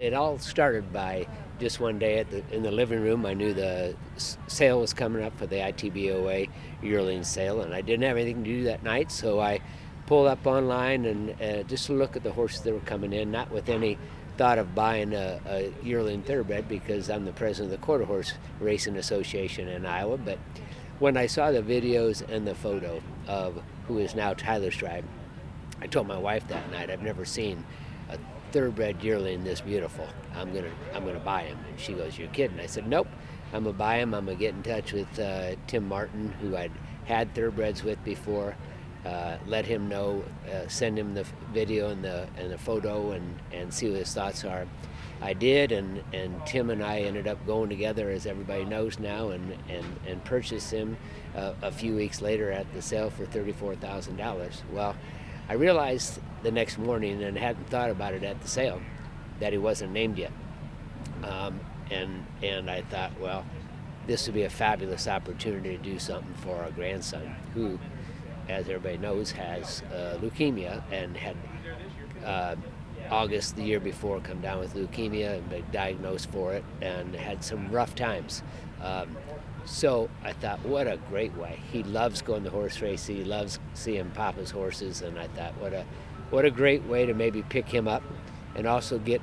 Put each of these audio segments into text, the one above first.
It all started by just one day in the living room. I knew the sale was coming up for the ITBOA yearling sale, and I didn't have anything to do that night, so I pulled up online and just to look at the horses that were coming in, not with any thought of buying a yearling thoroughbred because I'm the president of the Quarter Horse Racing Association in Iowa. But when I saw the videos and the photo of who is now Tyler's Tribe, I told my wife that night, I've never seen a thoroughbred yearling this beautiful. I'm gonna buy him. And she goes, "You're kidding?" I said, "Nope. I'm gonna buy him. I'm gonna get in touch with Tim Martin, who I'd had thoroughbreds with before. Let him know, send him the video and the photo, and see what his thoughts are." I did, and Tim and I ended up going together, as everybody knows now, and purchased him a few weeks later at the sale for $34,000. Well, I realized the next morning, and hadn't thought about it at the sale, that he wasn't named yet. And I thought, well, this would be a fabulous opportunity to do something for our grandson, who, as everybody knows, has leukemia, and had August the year before come down with leukemia and been diagnosed for it, and had some rough times. So I thought, what a great way. He loves going to horse racing. He loves seeing Papa's horses, and I thought, what a great way to maybe pick him up and also get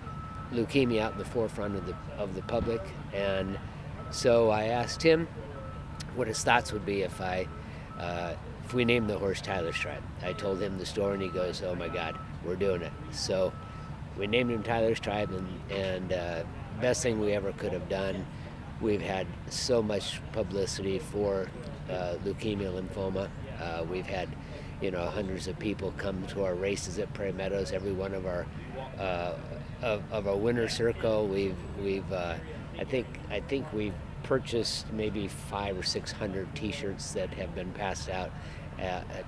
leukemia out in the forefront of the public. And so I asked him what his thoughts would be if we named the horse Tyler's Tribe. I told him the story, and he goes, "Oh my God, we're doing it." So we named him Tyler's Tribe, and best thing we ever could have done. We've had so much publicity for leukemia, lymphoma. We've had, hundreds of people come to our races at Prairie Meadows. Every one of our winner circle, I think we've purchased maybe 500 or 600 T-shirts that have been passed out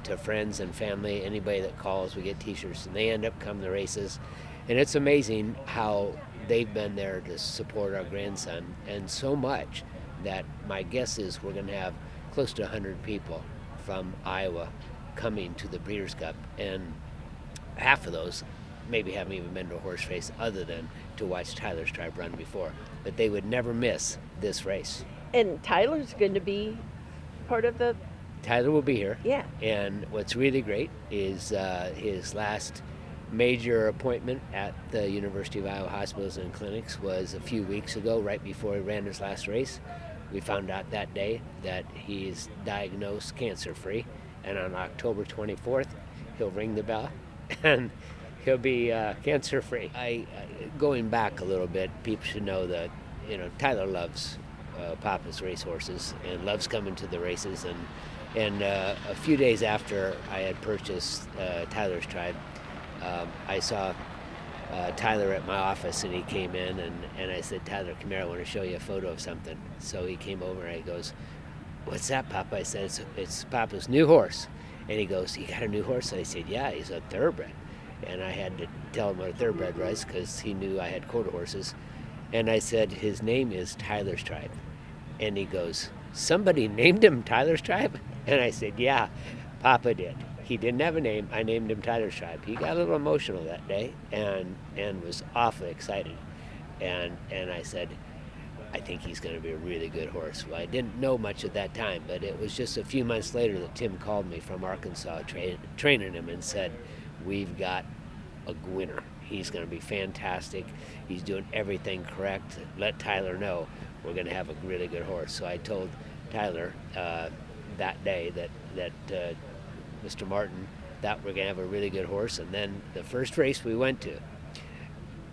to friends and family. Anybody that calls, we get T-shirts, and they end up coming to races. And it's amazing how they've been there to support our grandson, and so much that my guess is we're going to have close to 100 people from Iowa coming to the Breeders' Cup, and half of those maybe haven't even been to a horse race other than to watch Tyler's Tribe run before, but they would never miss this race. And Tyler's going to be part of the... Tyler will be here. Yeah. And what's really great is his last major appointment at the University of Iowa Hospitals and Clinics was a few weeks ago, right before he ran his last race. We found out that day that he's diagnosed cancer-free, and on October 24th, he'll ring the bell, and he'll be cancer-free. Going back a little bit, people should know that Tyler loves Papa's racehorses and loves coming to the races. And a few days after I had purchased Tyler's Tribe, I saw Tyler at my office, and he came in, and I said, "Tyler, come here, I want to show you a photo of something." So he came over, and he goes, "What's that, Papa?" I said, it's Papa's new horse." And he goes, "You got a new horse?" I said, "Yeah, he's a thoroughbred." And I had to tell him what a thoroughbred was because he knew I had quarter horses. And I said, "His name is Tyler's Tribe." And he goes, "Somebody named him Tyler's Tribe?" And I said, "Yeah, Papa did. He didn't have a name. I named him Tyler's Tribe." He got a little emotional that day and was awfully excited. And I said, "I think he's going to be a really good horse." Well, I didn't know much at that time, but it was just a few months later that Tim called me from Arkansas training him and said, "We've got a winner. He's going to be fantastic. He's doing everything correct. Let Tyler know we're going to have a really good horse." So I told Tyler that day that Mr. Martin thought we're going to have a really good horse. And then the first race we went to,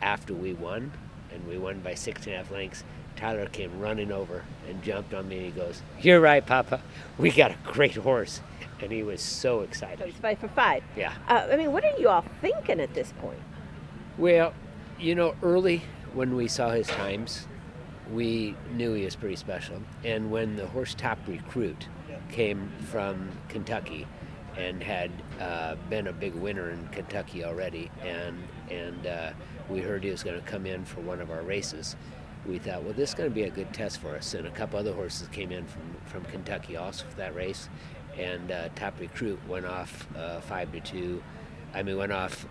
after we won, and we won by 6.5 lengths, Tyler came running over and jumped on me, and he goes, "You're right, Papa. We got a great horse." And he was so excited. So he's 5 for 5. Yeah. What are you all thinking at this point? Well, early when we saw his times, we knew he was pretty special. And when the horse Top Recruit came from Kentucky and had been a big winner in Kentucky already, and we heard he was going to come in for one of our races, we thought, well, this is going to be a good test for us. And a couple other horses came in from Kentucky also for that race. And Top Recruit went off 5-2. Went off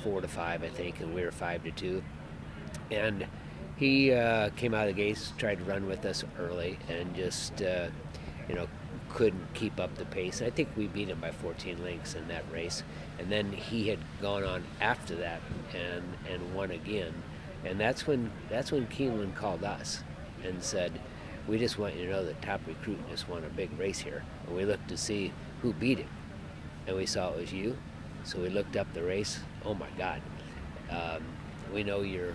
4-5, I think, and we were 5-2. And he came out of the gates, tried to run with us early, and just you know couldn't keep up the pace. And I think we beat him by 14 lengths in that race. And then he had gone on after that and won again. And that's when Keeneland called us and said, "We just want you to know that Top Recruit just won a big race here." And we looked to see who beat him, and we saw it was you. So we looked up the race. Oh my God, we know you're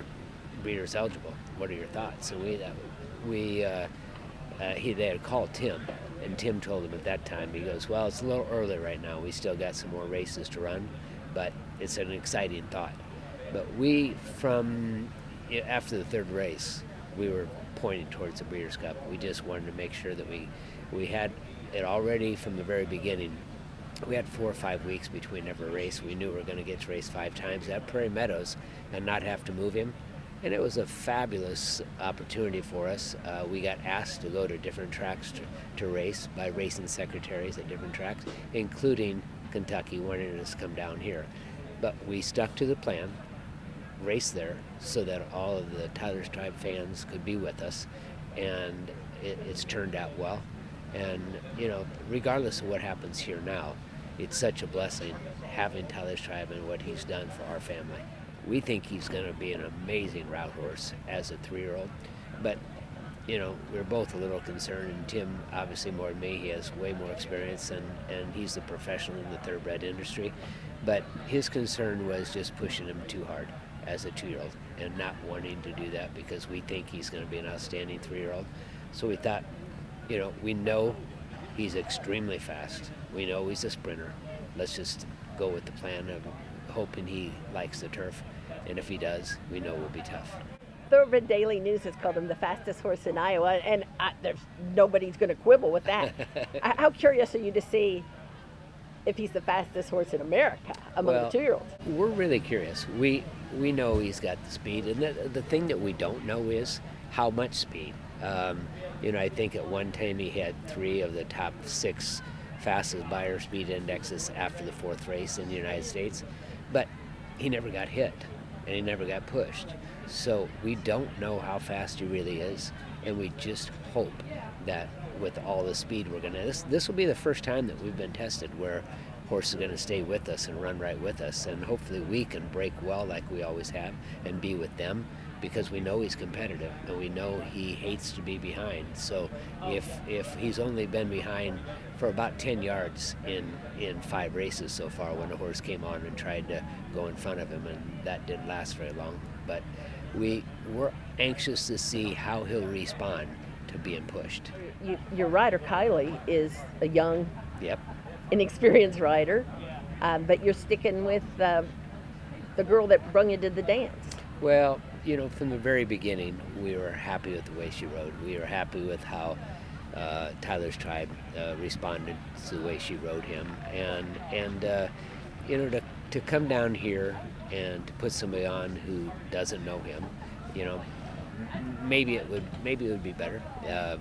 breeders eligible. What are your thoughts? And they had called Tim, and Tim told him at that time, he goes, "Well, it's a little early right now. We still got some more races to run, but it's an exciting thought." But after the third race, we were pointing towards the Breeders' Cup. We just wanted to make sure that we had it already from the very beginning. We had 4 or 5 weeks between every race. We knew we were going to get to race 5 times at Prairie Meadows and not have to move him. And it was a fabulous opportunity for us. We got asked to go to different tracks to race by racing secretaries at different tracks, including Kentucky wanting us to come down here. But we stuck to the plan, race there, so that all of the Tyler's Tribe fans could be with us. And it's turned out well. And, regardless of what happens here now, it's such a blessing having Tyler's Tribe and what he's done for our family. We think he's going to be an amazing route horse as a 3-year-old. But, we're both a little concerned, and Tim, obviously more than me, he has way more experience, and he's the professional in the thoroughbred industry. But his concern was just pushing him too hard as a 2-year-old and not wanting to do that, because we think he's going to be an outstanding 3-year-old. So we thought, we know he's extremely fast. We know he's a sprinter. Let's just go with the plan of hoping he likes the turf. And if he does, we know we'll be tough. Thoroughbred Daily News has called him the fastest horse in Iowa, and there's nobody's going to quibble with that. How curious are you to see if he's the fastest horse in America among the 2-year-olds? We're really curious. We know he's got the speed, and the thing that we don't know is how much speed. I think at one time he had 3 of the top 6 fastest buyer speed indexes after the 4th race in the United States, but he never got hit and he never got pushed. So we don't know how fast he really is, and we just hope that with all the speed we're gonna, this will be the first time that we've been tested where horse is going to stay with us and run right with us, and hopefully we can break well like we always have and be with them, because we know he's competitive and we know he hates to be behind. So if he's only been behind for about 10 yards in 5 races so far, when a horse came on and tried to go in front of him, and that didn't last very long, but we're anxious to see how he'll respond to being pushed. Your rider Kylie is a young, Yep. inexperienced rider, but you're sticking with the girl that brung you to the dance. Well, from the very beginning, we were happy with the way she rode. We were happy with how Tyler's Tribe responded to the way she rode him, and to come down here and to put somebody on who doesn't know him, maybe it would be better,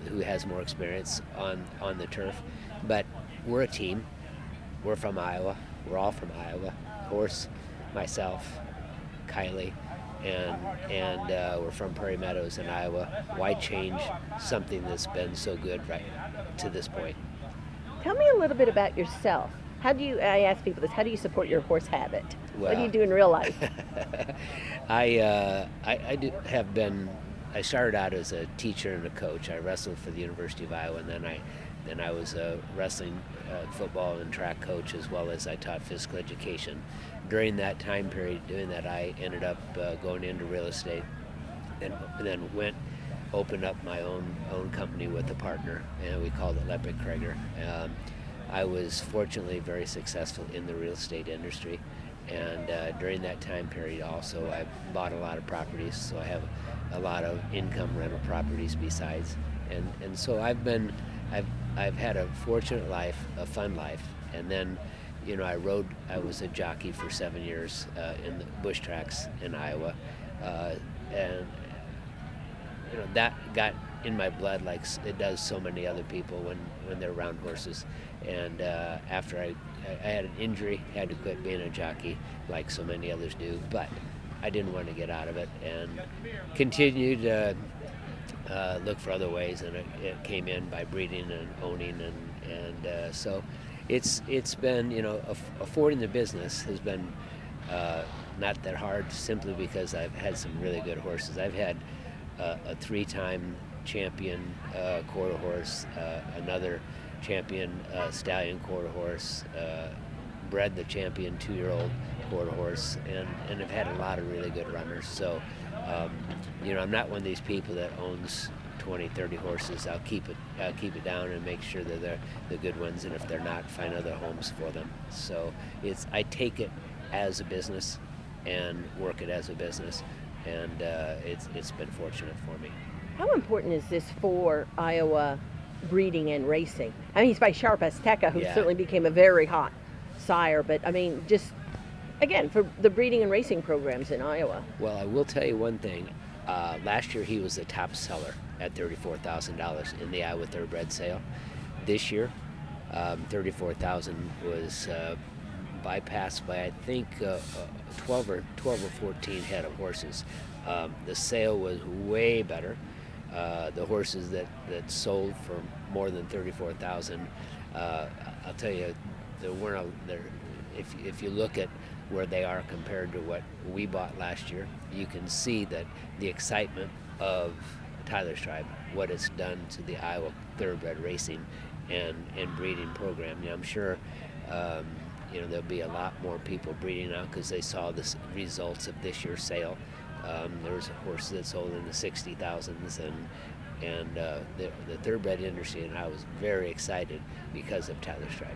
who has more experience on the turf. But we're a team. We're from Iowa. We're all from Iowa. Horse, myself, Kylie, and we're from Prairie Meadows in Iowa. Why change something that's been so good right to this point? Tell me a little bit about yourself. I ask people this, how do you support your horse habit? Well, what do you do in real life? I started out as a teacher and a coach. I wrestled for the University of Iowa, and then I was a wrestling, football, and track coach, as well as I taught physical education. During that time period doing that, I ended up going into real estate, and then opened up my own company with a partner, and we called it Lepic Kreger. I was fortunately very successful in the real estate industry, and during that time period also I bought a lot of properties, so I have a lot of income rental properties besides, and so I've had a fortunate life, a fun life. And then I was a jockey for 7 years in the bush tracks in Iowa, and that got in my blood like it does so many other people when they're around horses. And after I had an injury, had to quit being a jockey like so many others do, but I didn't want to get out of it and continued to look for other ways, and it came in by breeding and owning, and so it's been, affording the business has been not that hard, simply because I've had some really good horses. I've had a 3-time champion quarter horse, another champion stallion quarter horse, bred the champion 2-year-old quarter horse, and have had a lot of really good runners. So I'm not one of these people that owns 20, 30 horses. I'll keep it down and make sure that they're the good ones, and if they're not, find other homes for them. So I take it as a business and work it as a business, and it's been fortunate for me. How important is this for Iowa breeding and racing? I mean, he's by Sharp Azteca, who certainly became a very hot sire, but I mean, just again, for the breeding and racing programs in Iowa. Well, I will tell you one thing. Last year he was the top seller at $34,000 in the Iowa Thoroughbred sale. This year, $34,000 was bypassed by, I think, 12 or 14 head of horses. The sale was way better. The horses that sold for more than $34,000, I'll tell you, if you look at where they are compared to what we bought last year, you can see that the excitement of Tyler's Tribe, what it's done to the Iowa Thoroughbred racing and breeding program. I'm sure there'll be a lot more people breeding now because they saw the results of this year's sale. There was a horse that sold in the 60,000s, and the thoroughbred industry, and I was very excited because of Tyler's Tribe.